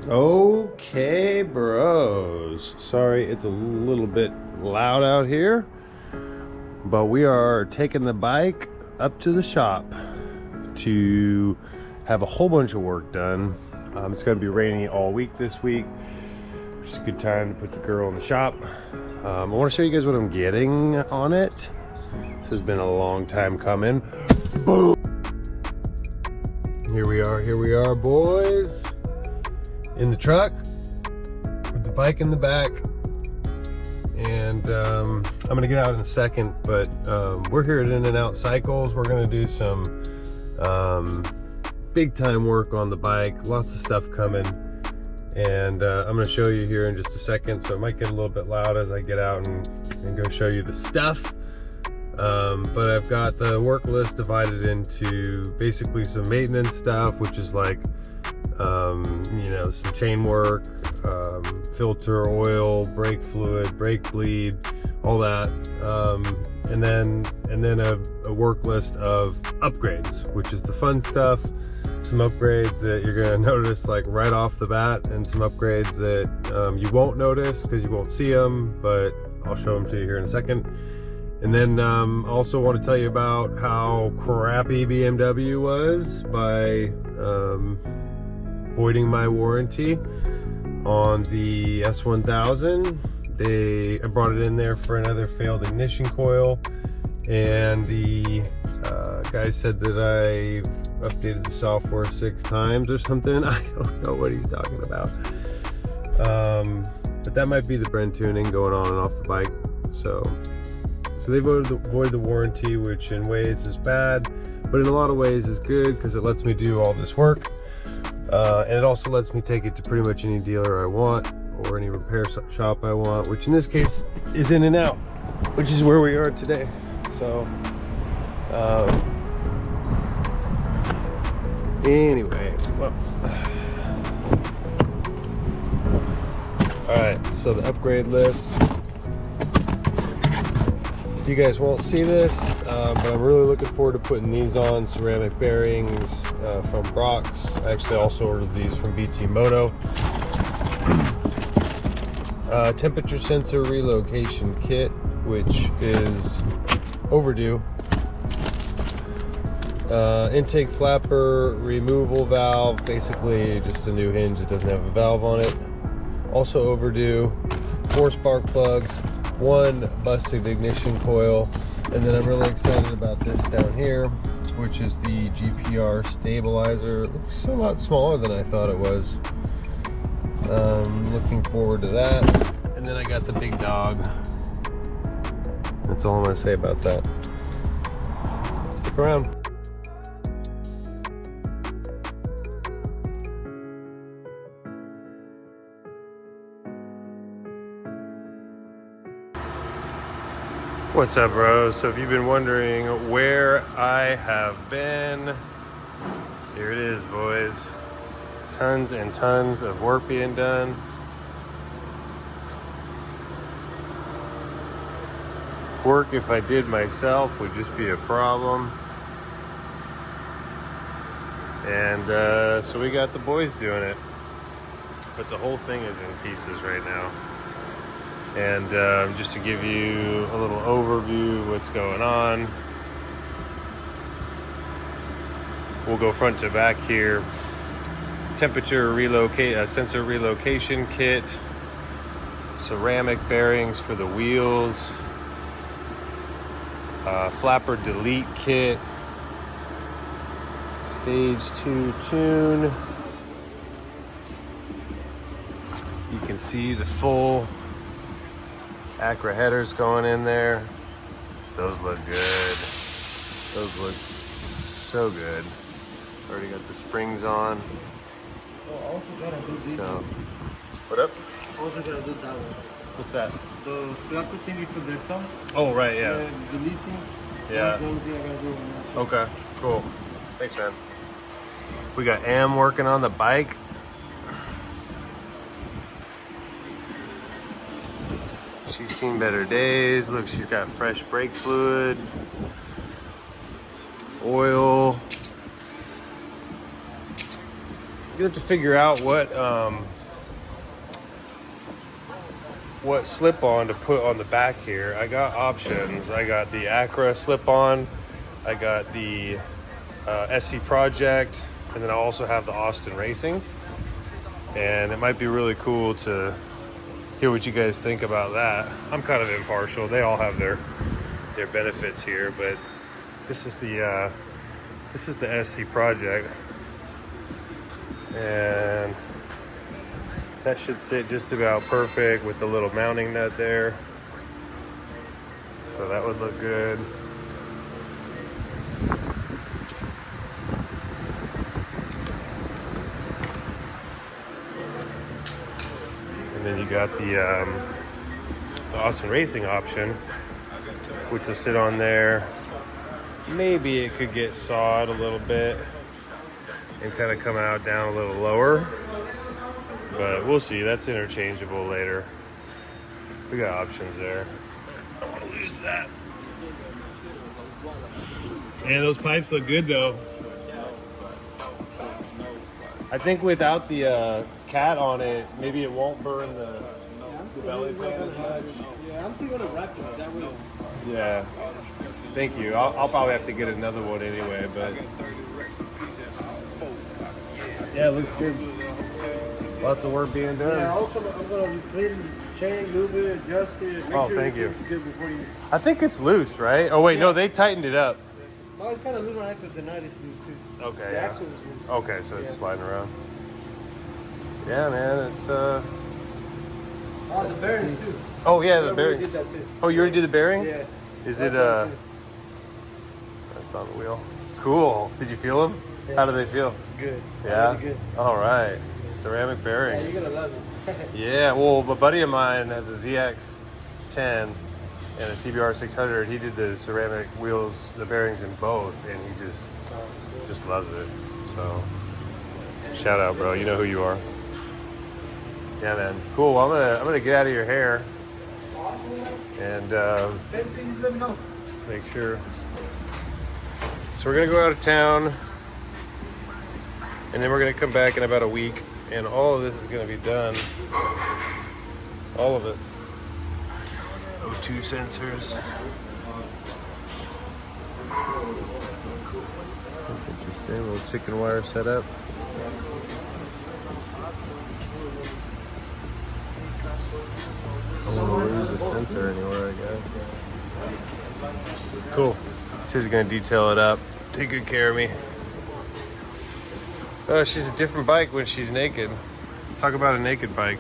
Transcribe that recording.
Okay, bros. Sorry, it's a little bit loud out here, but we are taking the bike up to the shop to have a whole bunch of work done. It's going to be rainy all week this week, which is a good time to put the girl in the shop. I want to show you guys what I'm getting on it. This has been a long time coming. Boom! Here we are, boys. In the truck with the bike in the back, and I'm gonna get out in a second, but we're here at In-N-Out Cycles. We're gonna do some big time work on the bike, lots of stuff coming, and I'm gonna show you here in just a second, so it might get a little bit loud as I get out and go show you the stuff. But I've got the work list divided into basically some maintenance stuff, which is like you know, some chain work, filter oil, brake fluid, brake bleed, all that, and then a work list of upgrades, which is the fun stuff. Some upgrades that you're gonna notice like right off the bat, and some upgrades that you won't notice because you won't see them, but I'll show them to you here in a second. And then also want to tell you about how crappy BMW was by voiding my warranty on the S1000. I brought it in there for another failed ignition coil, and the guy said that I updated the software 6 times or something. I don't know what he's talking about, but that might be the Brentuning going on and off the bike. So they void the warranty, which in ways is bad, but in a lot of ways is good because it lets me do all this work. And it also lets me take it to pretty much any dealer I want, or any repair shop I want, which in this case is In-N-Out, which is where we are today. So anyway, well, all right, so the upgrade list, you guys won't see this, but I'm really looking forward to putting these on. Ceramic bearings from Brock's. I actually also ordered these from BT Moto. Temperature sensor relocation kit, which is overdue. Intake flapper removal valve, basically just a new hinge that doesn't have a valve on it. Also overdue. 4 spark plugs, 1 busted ignition coil, and then I'm really excited about this down here, which is the GPR Stabilizer. It looks a lot smaller than I thought it was. Looking forward to that. And then I got the big dog. That's all I'm going to say about that. Stick around. What's up, bros? So if you've been wondering where I have been, here it is, boys. Tons and tons of work being done. Work, if I did myself, would just be a problem. And so we got the boys doing it. But the whole thing is in pieces right now. And just to give you a little overview of what's going on, we'll go front to back here. Temperature sensor relocation kit, ceramic bearings for the wheels, flapper delete kit, stage 2 tune. You can see the full Acra headers going in there. Those look good. Those look so good. Already got the springs on. Oh, also gotta do this. So, what up? Also gotta do that one. What's that? The flapper thingy for the top. Oh, right, yeah. The deleting. Yeah. That's the only thing I gotta do. Okay, cool. Thanks, man. We got Am working on the bike. She's seen better days. Look, she's got fresh brake fluid, oil. You have to figure out what what slip-on to put on the back here. I got options. I got the Acura slip-on, I got the SC Project, and then I also have the Austin Racing. And it might be really cool to hear what you guys think about that. I'm kind of impartial. They all have their benefits here, but this is the SC Project, and that should sit just about perfect with the little mounting nut there. So that would look good. And then you got the Austin Racing option, which will sit on there. Maybe it could get sawed a little bit and kind of come out down a little lower, but we'll see. That's interchangeable later. We got options there. I don't want to lose that. Man, those pipes look good though. I think without the cat on it, maybe it won't burn the belly pan as much. Yeah, I'm still gonna wrap it that way. Yeah. Thank you. I'll probably have to get another one anyway, but yeah, it looks good. Lots of work being done. Yeah, also I'm gonna clean the chain, lube it, adjust it. Oh, thank you. It's good before you. I think it's loose, right? Oh wait, no, they tightened it up. No, it's kind of loose right because the nut is loose too. Okay, The yeah. axle is loose. Okay, so it's Yeah. sliding around. Yeah, man, it's Oh, the bearings too. Oh yeah, I the already bearings. did that too. Oh, you already did the bearings? Yeah. Is That's it done too. That's on the wheel. Cool. Did you feel them? Yeah. How do they feel? Good. Yeah. Really good. All right. Ceramic Yeah, bearings. you're gonna love it. Yeah, well, a buddy of mine has a ZX10 and a CBR 600. He did the ceramic wheels, the bearings in both, and he just loves it. So, shout out, bro. You know who you are. Yeah, man. Cool. Well, I'm gonna get out of your hair and Please let me know. make sure. So we're gonna go out of town, and then we're gonna come back in about a week, and all of this is gonna be done. All of it. O2 sensors. That's interesting. A little chicken wire setup. I don't want to lose the sensor anywhere, I guess. Cool. She's gonna detail it up. Take good care of me. Oh, she's a different bike when she's naked. Talk about a naked bike.